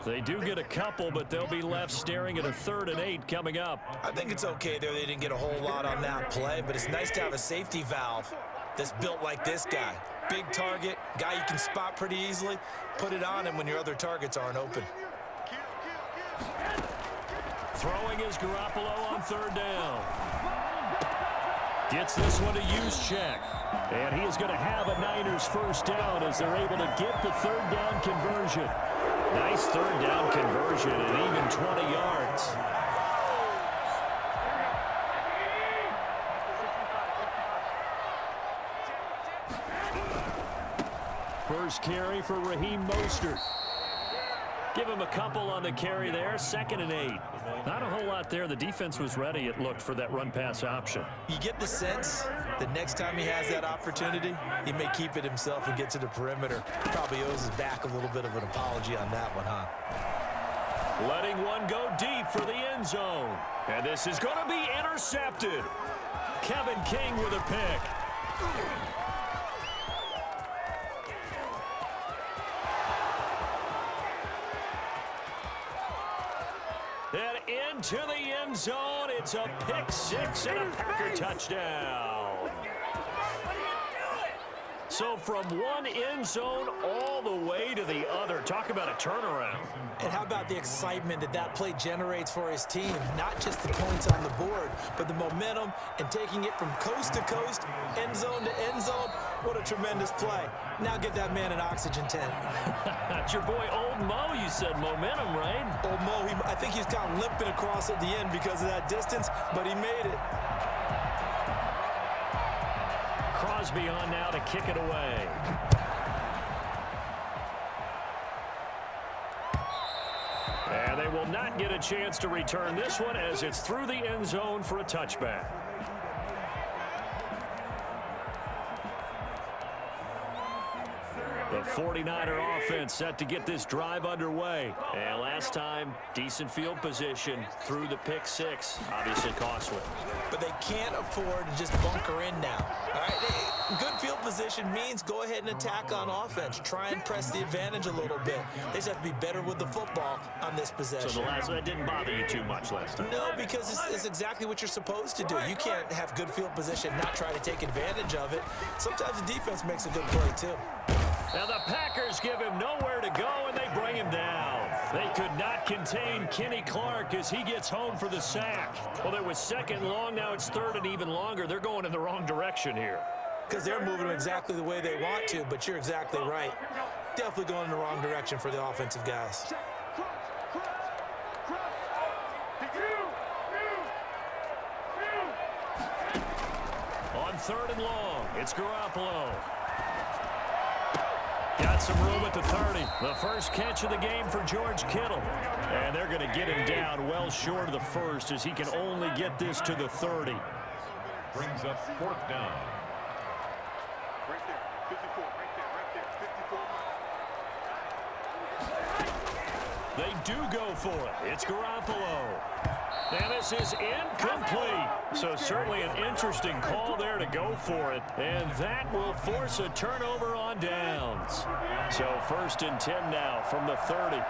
They do get a couple, but they'll be left staring at a 3rd and 8 coming up. I think it's okay there. They didn't get a whole lot on that play, but it's nice to have a safety valve that's built like this guy. Big target, guy you can spot pretty easily. Put it on him when your other targets aren't open. Throwing is Garoppolo on 3rd down. Gets this one to Juszczyk. And he is going to have a Niners 1st down as they're able to get the 3rd down conversion. Nice 3rd down conversion and even 20 yards. First carry for Raheem Mostert. Give him a couple on the carry there. 2nd and 8. Not a whole lot there. The defense was ready, it looked, for that run-pass option. You get the sense that next time he has that opportunity, he may keep it himself and get to the perimeter. Probably owes his back a little bit of an apology on that one, huh? Letting one go deep for the end zone. And this is going to be intercepted. Kevin King with a pick. And into the end zone, it's a pick 6 and a Packer touchdown. So from one end zone all the way to the other. Talk about a turnaround. And how about the excitement that that play generates for his team? Not just the points on the board, but the momentum and taking it from coast to coast, end zone to end zone. What a tremendous play. Now get that man an oxygen tent. That's your boy Old Mo, you said. Momentum, right? Old Mo, I think he's kind of limping across at the end because of that distance, but he made it. Crosby on now to kick it away. And they will not get a chance to return this one as it's through the end zone for a touchback. The 49er offense set to get this drive underway. And last time, decent field position through the pick 6. Obviously costly. But they can't afford to just bunker in now. All right, good field position means go ahead and attack on offense. Try and press the advantage a little bit. They just have to be better with the football on this possession. So that didn't bother you too much last time? No, because it's exactly what you're supposed to do. You can't have good field position, not try to take advantage of it. Sometimes the defense makes a good play, too. Now the Packers give him nowhere to go, and they bring him down. They could not contain Kenny Clark as he gets home for the sack. Well, it was 2nd long. Now it's 3rd and even longer. They're going in the wrong direction here. Because they're moving exactly the way they want to, but you're exactly right. Definitely going in the wrong direction for the offensive guys. On 3rd and long, it's Garoppolo. Got some room at the 30. The first catch of the game for George Kittle. And they're going to get him down well short of the first as he can only get this to the 30. Brings up 4th down. Right there, 54, right there, 54. They do go for it. It's Garoppolo. And this is incomplete. So certainly an interesting call there to go for it. And that will force a turnover on downs. So 1st and 10 now from the 30.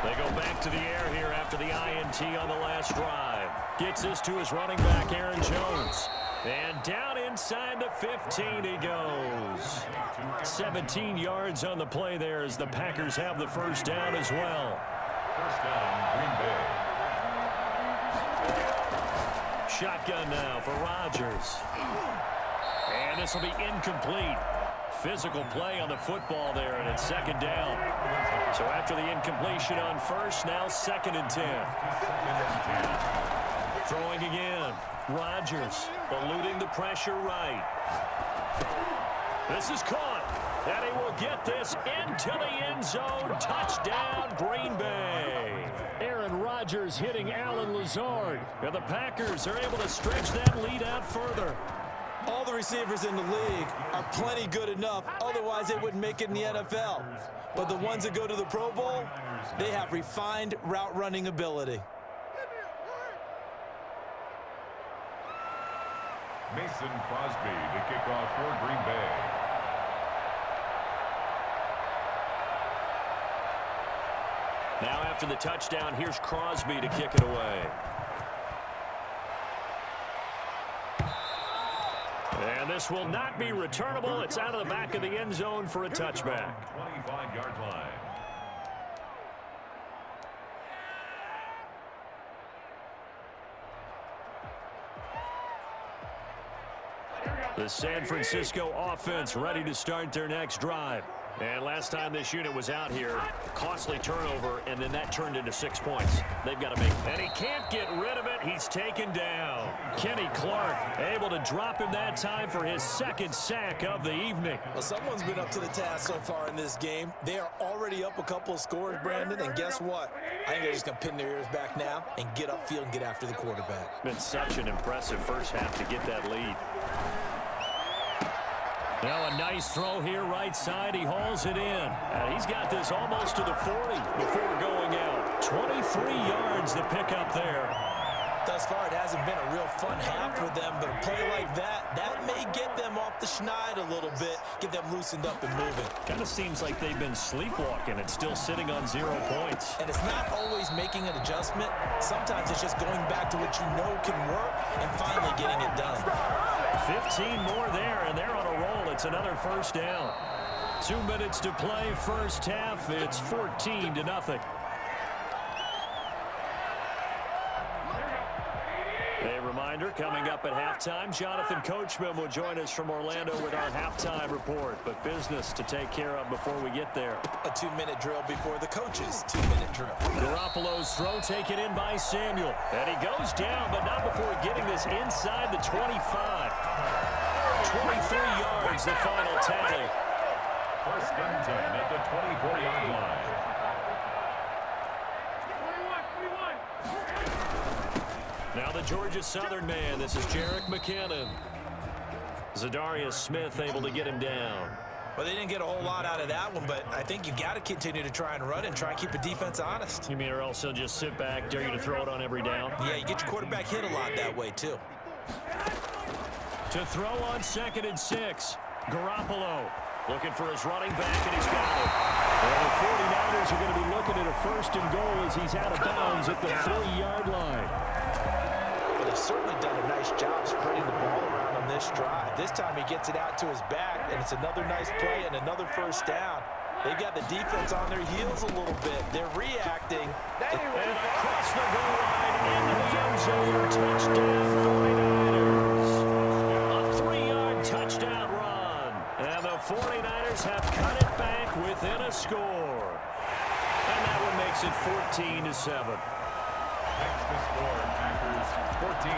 They go back to the air here after the INT on the last drive. Gets this to his running back, Aaron Jones. And down inside the 15 he goes. 17 yards on the play there as the Packers have the 1st down as well. 1st down, Green Bay. Shotgun now for Rodgers. And this will be incomplete. Physical play on the football there, and it's 2nd down. So after the incompletion on 1st, now 2nd and 10. Throwing again. Rodgers eluding the pressure right. This is caught. And he will get this into the end zone. Touchdown, Green Bay. Aaron Rodgers hitting Allen Lazard. And the Packers are able to stretch that lead out further. All the receivers in the league are plenty good enough. Otherwise, they wouldn't make it in the NFL. But the ones that go to the Pro Bowl, they have refined route running ability. Mason Crosby to kick off for Green Bay. Now after the touchdown, here's Crosby to kick it away. And this will not be returnable. It's out of the back of the end zone for a touchback. 25-yard line. The San Francisco offense ready to start their next drive. And last time this unit was out here, costly turnover, and then that turned into 6 points. They've got to make, and he can't get rid of it. He's taken down. Kenny Clark able to drop him that time for his second sack of the evening. Well, someone's been up to the task so far in this game. They are already up a couple of scores, Brandon, and guess what? I think they're just going to pin their ears back now and get upfield and get after the quarterback. Been such an impressive first half to get that lead. Now a nice throw here right side. He hauls it in. And he's got this almost to the 40 before going out. 23 yards the pickup there. Thus far, it hasn't been a real fun half for them, but a play like that may get them off the schneid a little bit, get them loosened up and moving. Kind of seems like they've been sleepwalking and still sitting on 0 points. And it's not always making an adjustment. Sometimes it's just going back to what you know can work and finally getting it done. 15 more there, and they're on a roll. It's another first down. 2 minutes to play first half. It's 14-0. A reminder, coming up at halftime, Jonathan Coachman will join us from Orlando with our halftime report. But business to take care of before we get there. A 2-minute drill before the coach's 2-minute drill. Garoppolo's throw taken in by Samuel. And he goes down, but not before getting this inside the 25. 23 yards, the final tally. First and 10 at the 24-yard line. Now the Georgia Southern man. This is Jerick McKinnon. Zadarius Smith able to get him down. Well, they didn't get a whole lot out of that one, but I think you got to continue to try and run and try and keep the defense honest. You mean or else he'll just sit back, dare you to throw it on every down? Yeah, you get your quarterback hit a lot that way, too. To throw on 2nd and 6. Garoppolo looking for his running back, and he's got it. Well, the 49ers are going to be looking at a 1st and goal as he's out of bounds at the 3-yard line. Well, they've certainly done a nice job spreading the ball around on this drive. This time he gets it out to his back, and it's another nice play and another first down. They've got the defense on their heels a little bit. They're reacting. And across the goal line into the end zone. Touchdown 49ers. A 3-yard touchdown run. And the 49ers have cut it back within a score. And that one makes it 14-7. Next to score, Packers 14,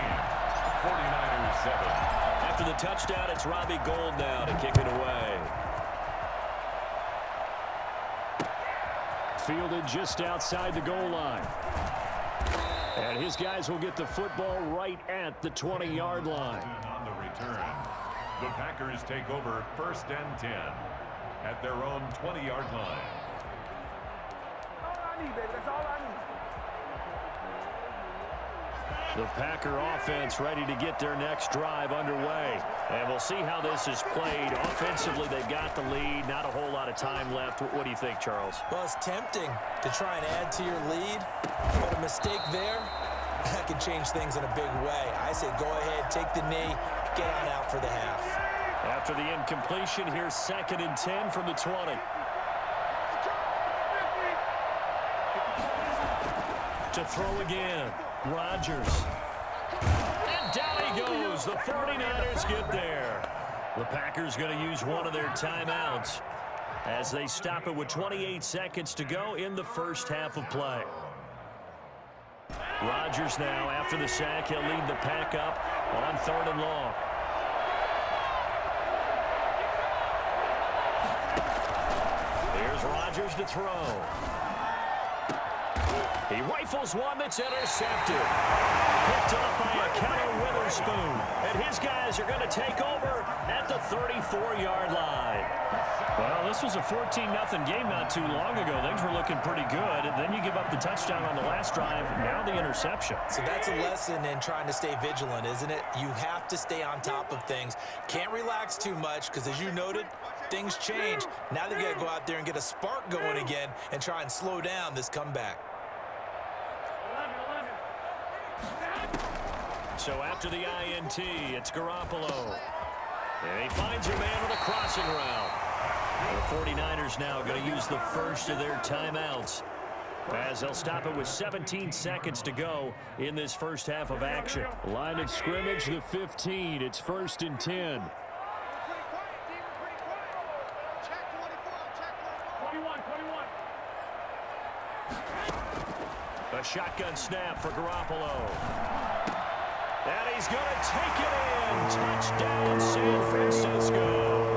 49ers 7. After the touchdown, it's Robbie Gould now to kick it away. Fielded just outside the goal line. And his guys will get the football right at the 20-yard line. On the return, the Packers take over 1st and 10 at their own 20-yard line. That's all I need. The Packer offense ready to get their next drive underway. And we'll see how this is played. Offensively, they've got the lead. Not a whole lot of time left. What do you think, Charles? Well, it's tempting to try and add to your lead, but a mistake there, that could change things in a big way. I say go ahead, take the knee, get on out for the half. After the incompletion, here's 2nd and 10 from the 20. To throw again. Rodgers. And down he goes. The 49ers get there. The Packers going to use one of their timeouts as they stop it with 28 seconds to go in the first half of play. Rodgers now, after the sack, he'll lead the Pack up on 3rd and long. Here's Rodgers to throw. He rifles one that's intercepted. Picked up by a Keller Witherspoon. And his guys are going to take over at the 34-yard line. Well, this was a 14-0 game not too long ago. Things were looking pretty good. And then you give up the touchdown on the last drive. Now the interception. So that's a lesson in trying to stay vigilant, isn't it? You have to stay on top of things. Can't relax too much because, as you noted, things change. Now they've got to go out there and get a spark going again and try and slow down this comeback. So after the INT, it's Garoppolo. And he finds a man with a crossing route. The 49ers now going to use the first of their timeouts, as they'll stop it with 17 seconds to go in this first half of action. Line of scrimmage, the 15. It's 1st and 10. A shotgun snap for Garoppolo. And he's going to take it in. Touchdown, San Francisco.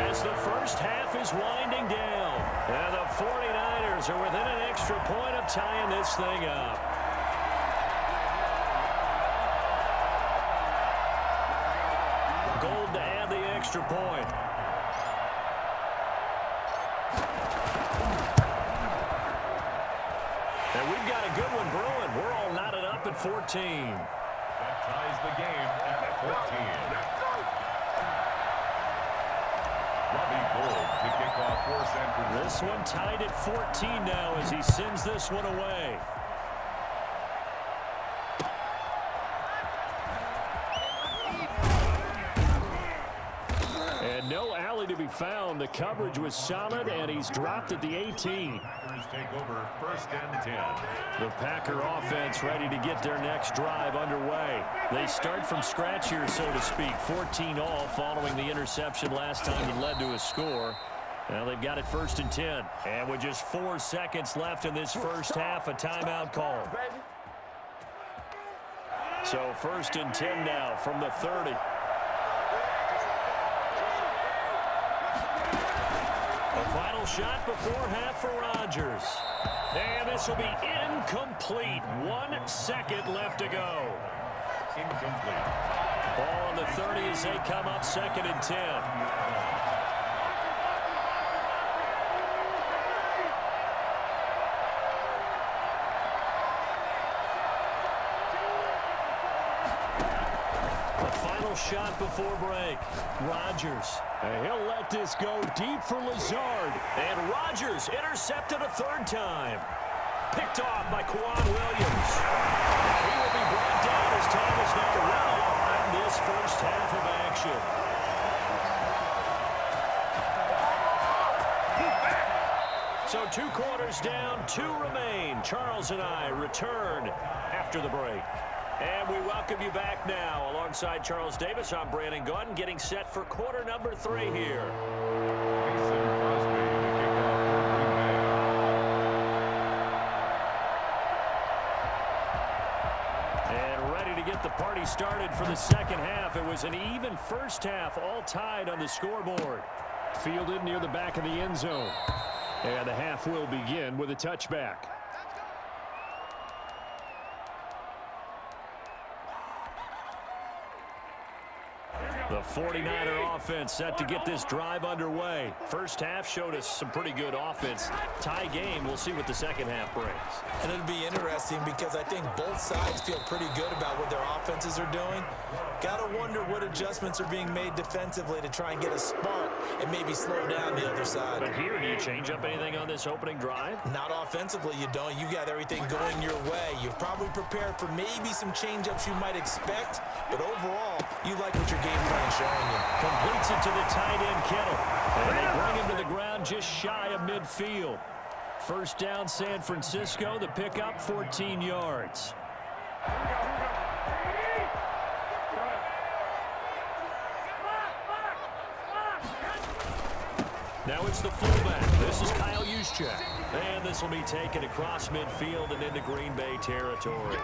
As the first half is winding down. And the 49ers are within an extra point of tying this thing up. Gold to add the extra point. And we've got a good one brewing. We're all knotted up at 14. That ties the game at 14. To kick off for San Francisco. This one tied at 14 now as he sends this one away. And no alley to be found. The coverage was solid, and he's dropped at the 18. Packers take over 1st and 10. The Packer offense ready to get their next drive underway. They start from scratch here, so to speak. 14 all following the interception last time he led to a score. Now they've got it 1st and 10. And with just 4 seconds left in this first half, a timeout call. So 1st and 10 now from the 30. The final shot before half for Rodgers. And this will be incomplete. 1 second left to go. Incomplete. Ball on the 30 as they come up 2nd and 10. Shot before break. Rodgers. And he'll let this go deep for Lazard. And Rodgers intercepted a 3rd time. Picked off by Quan Williams. He will be brought down as time is now run out in this first half of action. So 2 quarters down, 2 remain. Charles and I return after the break. And we welcome you back now. Alongside Charles Davis, I'm Brandon Gaudin, getting set for quarter number 3 here. And ready to get the party started for the second half. It was an even first half, all tied on the scoreboard. Fielded near the back of the end zone. And the half will begin with a touchback. The 49er offense set to get this drive underway. First half showed us some pretty good offense. Tie game. We'll see what the second half brings. And it'll be interesting because I think both sides feel pretty good about what their offenses are doing. Got to wonder what adjustments are being made defensively to try and get a spark and maybe slow down the other side. But here, do you change up anything on this opening drive? Not offensively, you don't. You got everything going your way. You've probably prepared for maybe some change-ups you might expect, but overall, you like what your game plan is showing you. Completes it to the tight end, Kittle. And they bring him to the ground just shy of midfield. First down, San Francisco. The pickup, 14 yards. Now it's the fullback. This is Kyle Juszczyk. And this will be taken across midfield and into Green Bay territory.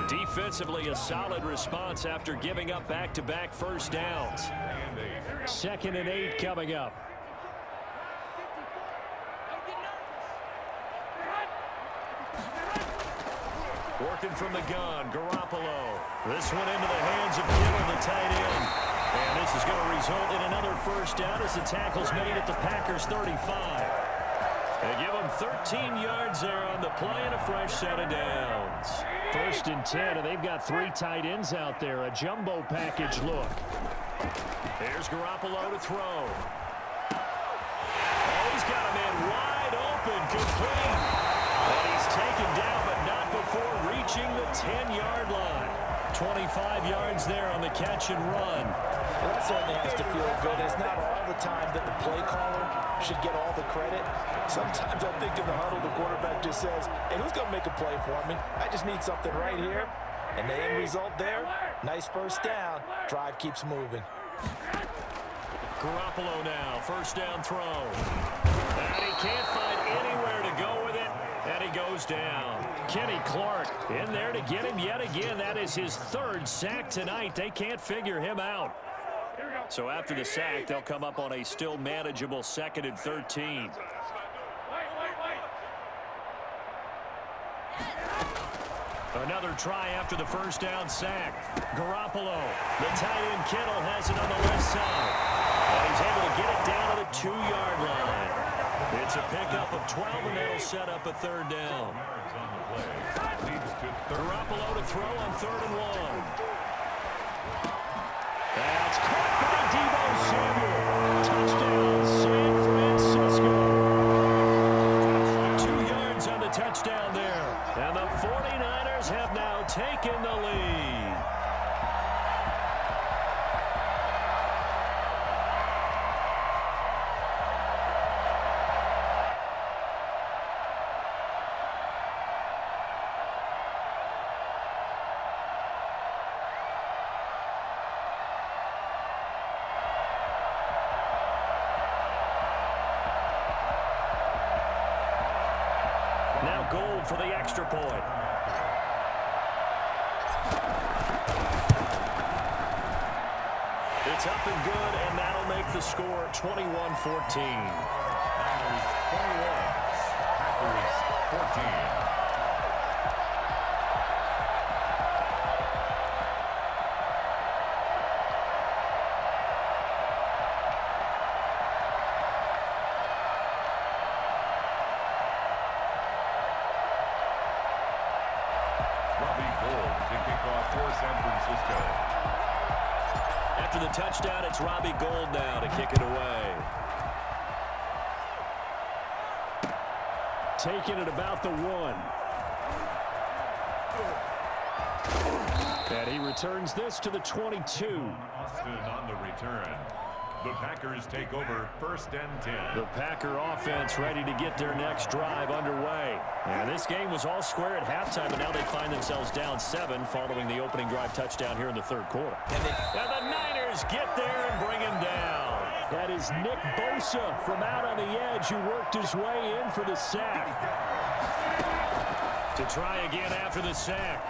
Defensively, a solid response after giving up back-to-back first downs. 2nd and 8 coming up. Working from the gun, Garoppolo. This one into the hands of Kittle, the tight end. And this is going to result in another first down as the tackle's made at the Packers' 35. They give them 13 yards there on the play and a fresh set of downs. 1st and 10, and they've got 3 tight ends out there. A jumbo package look. Here's Garoppolo to throw. Oh, he's got a man wide open, complete. And he's taken down, but not before reaching the 10-yard line. 25 yards there on the catch and run. Well, that certainly has to feel good. It's not all the time that the play caller should get all the credit. Sometimes I think in the huddle, the quarterback just says, hey, who's going to make a play for me? I just need something right here. And the end result there, nice first down. Drive keeps moving. Garoppolo now, first down throw. And he can't find anywhere to go with it. And he goes down. Kenny Clark in there to get him yet again. That is his third sack tonight. They can't figure him out. So after the sack, they'll come up on a still manageable 2nd and 13. Another try after the first down sack. Garoppolo, the tight end Kittle has it on the left side. And he's able to get it down to the 2-yard line. It's a pickup of 12, and that'll set up a third down. Garoppolo to throw on 3rd and 1. That's caught by Deebo Samuel. Touchdown, San Francisco. 2 yards on the touchdown there. And the 49ers have now taken the lead. Now Gold for the extra point. It's up and good, and that'll make the score 21-14. Niners 21, Packers 14. After the touchdown, it's Robbie Gould now to kick it away. Taking it about the 1. And he returns this to the 22. Austin on the return. The Packers take over 1st and 10. The Packer offense ready to get their next drive underway. And this game was all square at halftime, but now they find themselves down 7 following the opening drive touchdown here in the 3rd quarter. And the Niners get there and bring him down. That is Nick Bosa from out on the edge who worked his way in for the sack. To try again after the sack.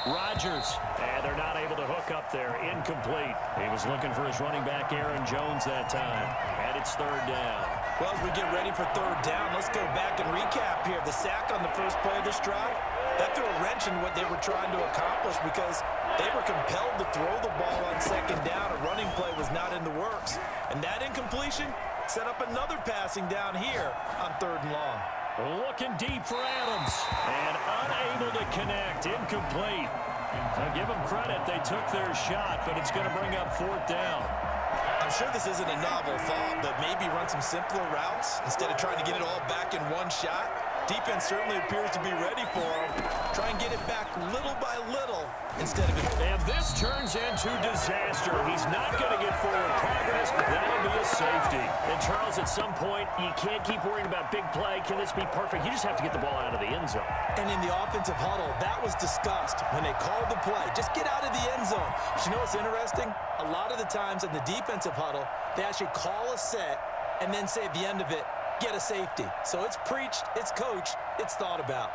Rodgers, and they're not able to hook up there. Incomplete. He was looking for his running back, Aaron Jones, that time. And it's 3rd down. Well, as we get ready for 3rd down, let's go back and recap here. The sack on the first play of this drive, that threw a wrench in what they were trying to accomplish because they were compelled to throw the ball on 2nd down. A running play was not in the works. And that incompletion set up another passing down here on 3rd and long. Looking deep for Adams, and unable to connect, incomplete. I'll give them credit, they took their shot, but it's going to bring up 4th down. I'm sure this isn't a novel thought, but maybe run some simpler routes instead of trying to get it all back in one shot. Defense certainly appears to be ready for him. Try and get it back little by little instead of... And this turns into disaster. He's not going to get forward progress. That'll be a safety. And Charles, at some point, you can't keep worrying about big play. Can this be perfect? You just have to get the ball out of the end zone. And in the offensive huddle, that was discussed when they called the play. Just get out of the end zone. But you know what's interesting? A lot of the times in the defensive huddle, they actually call a set and then say at the end of it, get a safety. So it's preached, it's coached, it's thought about.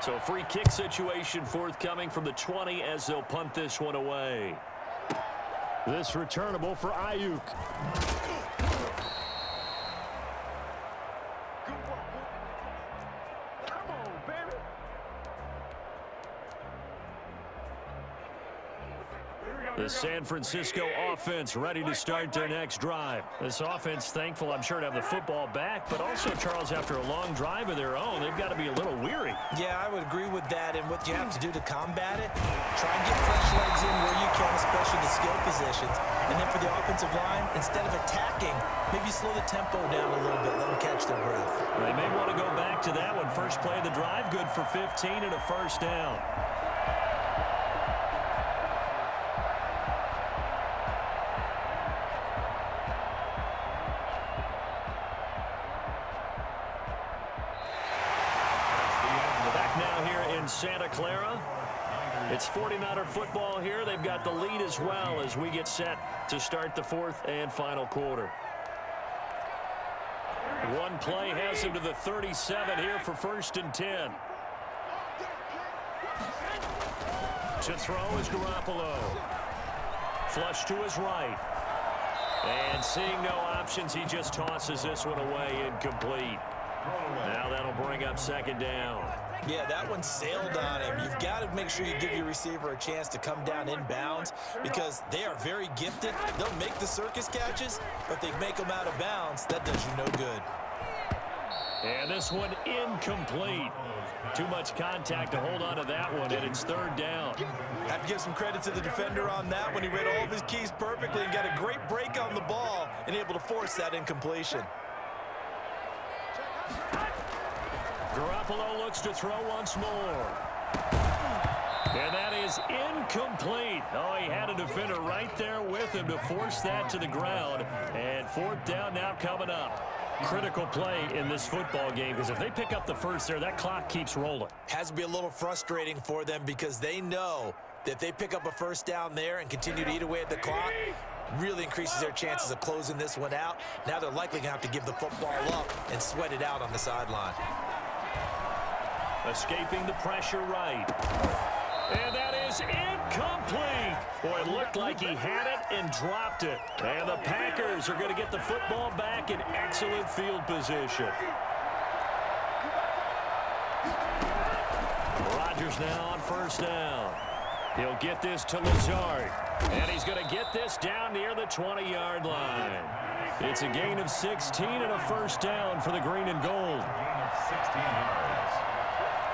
So a free kick situation forthcoming from the 20 as they'll punt this one away. This returnable for Ayuk. The San Francisco offense ready to start their next drive. This offense thankful, I'm sure, to have the football back, but also, Charles, after a long drive of their own, they've got to be a little weary. Yeah, I would agree with that, and what you have to do to combat it, try and get fresh legs in where you can, especially the skill positions. And then for the offensive line, instead of attacking, maybe slow the tempo down a little bit, let them catch their breath. They may want to go back to that one. First play of the drive, good for 15 and a first down. Santa Clara. It's 49er football here. They've got the lead as well as we get set to start the fourth and final quarter. One play has him to the 37 here for 1st and 10. To throw is Garoppolo. Flush to his right. And seeing no options, he just tosses this one away, incomplete. Now that'll bring up 2nd down. Yeah, that one sailed on him. You've got to make sure you give your receiver a chance to come down inbounds because they are very gifted. They'll make the circus catches, but they make them out of bounds. That does you no good. And this one incomplete. Too much contact to hold on to that one, and it's 3rd down. Have to give some credit to the defender on that one. He read all of his keys perfectly and got a great break on the ball and able to force that incompletion. Garoppolo looks to throw once more. And that is incomplete. Oh, he had a defender right there with him to force that to the ground. And 4th down now coming up. Critical play in this football game because if they pick up the first there, that clock keeps rolling. Has to be a little frustrating for them because they know that if they pick up a 1st down there and continue to eat away at the clock, really increases their chances of closing this one out. Now they're likely going to have to give the football up and sweat it out on the sideline. Escaping the pressure right. And that is incomplete. Boy, it looked like he had it and dropped it. And the Packers are going to get the football back in excellent field position. Rodgers now on 1st down. He'll get this to Lazard. And he's going to get this down near the 20-yard line. It's a gain of 16 and a 1st down for the green and gold. 16 yards.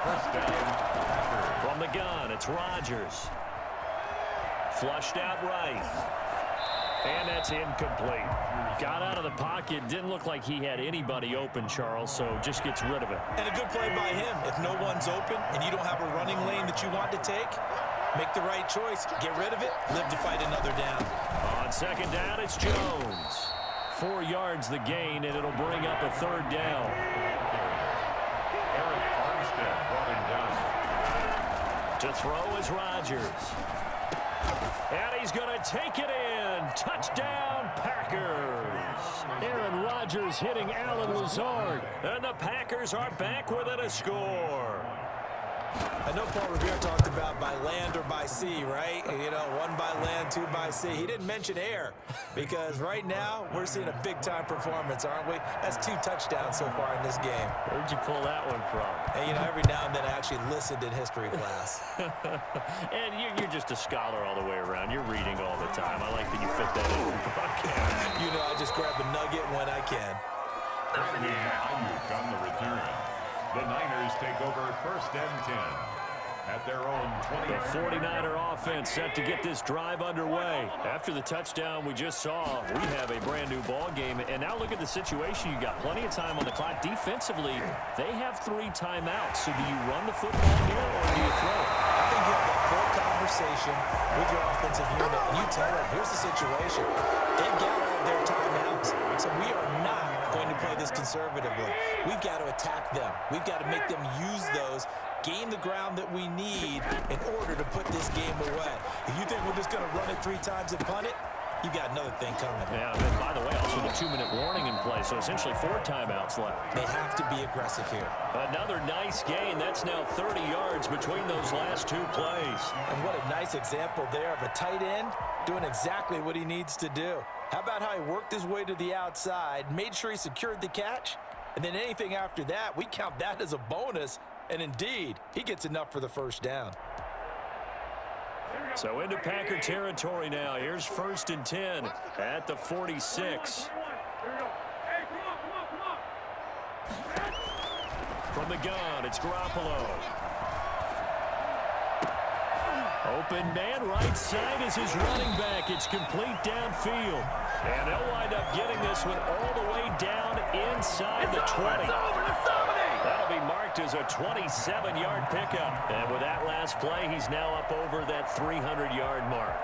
1st down. From the gun, it's Rodgers. Flushed out right. And that's incomplete. Got out of the pocket. Didn't look like he had anybody open, Charles, so just gets rid of it. And a good play by him. If no one's open and you don't have a running lane that you want to take, make the right choice. Get rid of it. Live to fight another down. On 2nd down, it's Jones. 4 yards the gain, and it'll bring up a 3rd down. To throw is Rodgers. And he's going to take it in. Touchdown, Packers. Aaron Rodgers hitting Alan Lazard. And the Packers are back within a score. I know Paul Revere talked about by land or by sea, right? You know, 1 by land, 2 by sea. He didn't mention air because right now we're seeing a big-time performance, aren't we? That's 2 touchdowns so far in this game. Where'd you pull that one from? And, you know, every now and then I actually listened in history class. And you're just a scholar all the way around. You're reading all the time. I like that you fit that in the broadcast. You know, I just grab a nugget when I can. On the return. The Niners take over 1st and 10 at their own 20. The 49er offense set to get this drive underway. After the touchdown we just saw, we have a brand new ball game. And now look at the situation. You got plenty of time on the clock. Defensively, they have 3 timeouts. So do you run the football here or do you throw it? I think you have a full conversation with your offensive unit, and you tell them, here's the situation. They've got all of their timeouts, so we are not going to play this conservatively. We've got to attack them. We've got to make them use those, gain the ground that we need in order to put this game away. If you think we're just going to run it 3 times and punt it, you got another thing coming. Yeah, and by the way, also the 2-minute warning in play, so essentially 4 timeouts left. They have to be aggressive here. Another nice gain. That's now 30 yards between those last 2 plays. And what a nice example there of a tight end doing exactly what he needs to do. How about how he worked his way to the outside, made sure he secured the catch, and then anything after that, we count that as a bonus, and indeed, he gets enough for the 1st down. So into Packer territory now. Here's 1st and 10 at the 46. From the gun, it's Garoppolo. Open man, right side is his running back. It's complete downfield. And they'll wind up getting this one all the way down inside the 20. That'll be marked as a 27-yard pickup. And with that last play, he's now up over that 300-yard mark.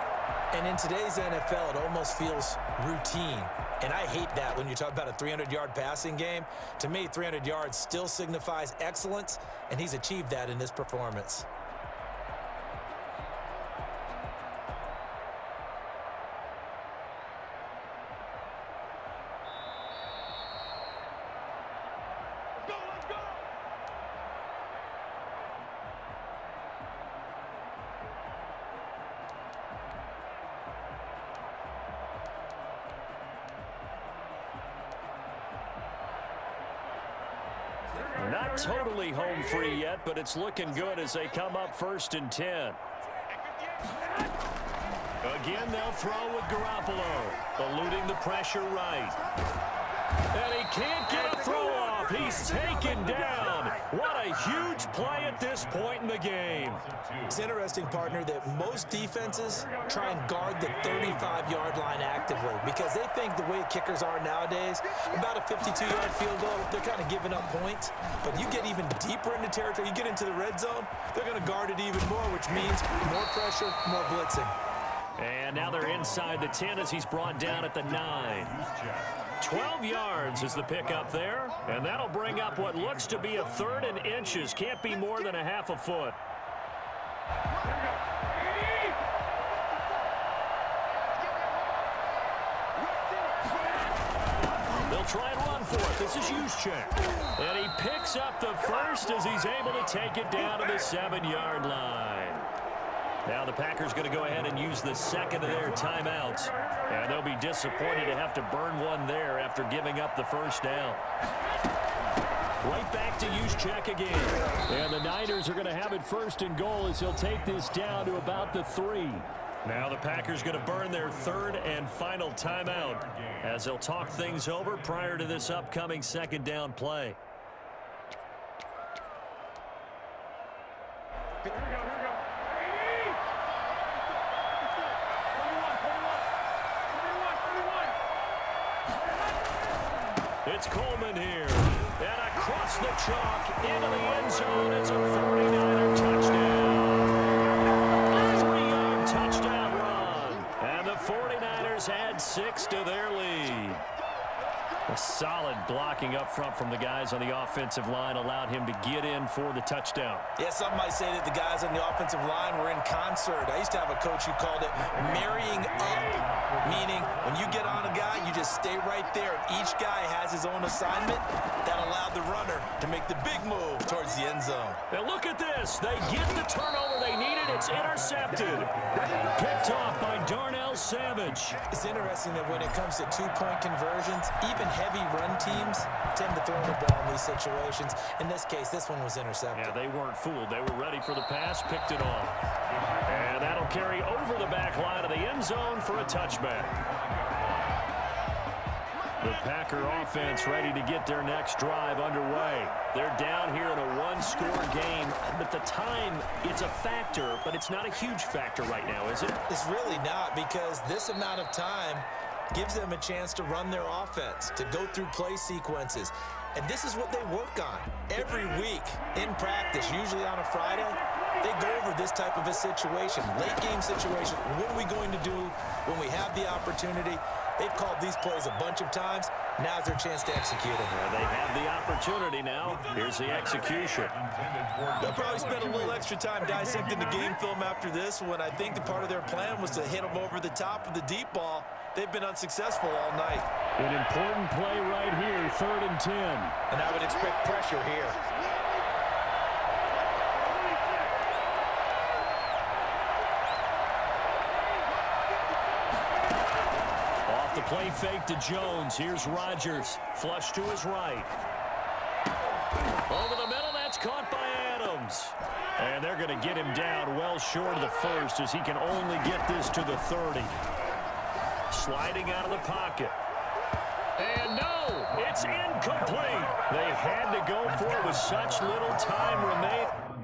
And in today's NFL, it almost feels routine. And I hate that when you talk about a 300-yard passing game. To me, 300 yards still signifies excellence, and he's achieved that in this performance. Not totally home free yet, but it's looking good as they come up 1st and 10. Again, they'll throw with Garoppolo, eluding the pressure right. And he can't get a throw off. He's taken down. What a huge play at this point in the game. It's interesting, partner, that most defenses try and guard the 35-yard line actively because they think the way kickers are nowadays, about a 52-yard field goal, they're kind of giving up points. But you get even deeper into territory, you get into the red zone, they're going to guard it even more, which means more pressure, more blitzing. And now they're inside the 10 as he's brought down at the 9. 12 yards is the pickup there, and that'll bring up what looks to be a 3rd and inches. Can't be more than a half a foot. They'll try and run for it. This is Juszczyk. And he picks up the first as he's able to take it down to the 7-yard line. Now the Packers going to go ahead and use the second of their timeouts. And they'll be disappointed to have to burn one there after giving up the first down. Right back to Juszczyk again. And the Niners are going to have it 1st and goal as he'll take this down to about the 3. Now the Packers going to burn their 3rd and final timeout as they'll talk things over prior to this upcoming 2nd down play. It's Coleman here. And across the chalk into the end zone. It's a 49er touchdown. 3-yard touchdown run. And the 49ers add 6 to their lead. A solid blocking up front from the guys on the offensive line allowed him to get in for the touchdown. Yeah, some might say that the guys on the offensive line were in concert. I used to have a coach who called it marrying up, meaning when you get on a guy, you just stay right there. Each guy has his own assignment that allowed the runner to make the big move towards the end zone. And look at this. They get the turnover they needed. It's intercepted. Picked off by Darnell Savage. It's interesting that when it comes to two-point conversions, even heavy run teams tend to throw the ball in these situations. In this case, this one was intercepted. Yeah, they weren't fooled. They were ready for the pass, picked it off. And that'll carry over the back line of the end zone for a touchback. The Packer offense ready to get their next drive underway. They're down here in a one-score game. At the time, it's a factor, but it's not a huge factor right now, is it? It's really not, because this amount of time gives them a chance to run their offense, to go through play sequences. And this is what they work on every week in practice, usually on a Friday. They go over this type of a situation, late game situation. What are we going to do when we have the opportunity? They've called these plays a bunch of times. Now's their chance to execute them. Well, they have the opportunity now. Here's the execution. They'll probably spend a little extra time dissecting the game film after this when I think the part of their plan was to hit them over the top of the deep ball. They've been unsuccessful all night. An important play right here, 3rd and 10. And I would expect pressure here. Off the play fake to Jones. Here's Rodgers. Flush to his right. Over the middle, that's caught by Adams. And they're going to get him down well short of the first as he can only get this to the 30. Sliding out of the pocket. And no, it's incomplete. They had to go for it with such little time remaining.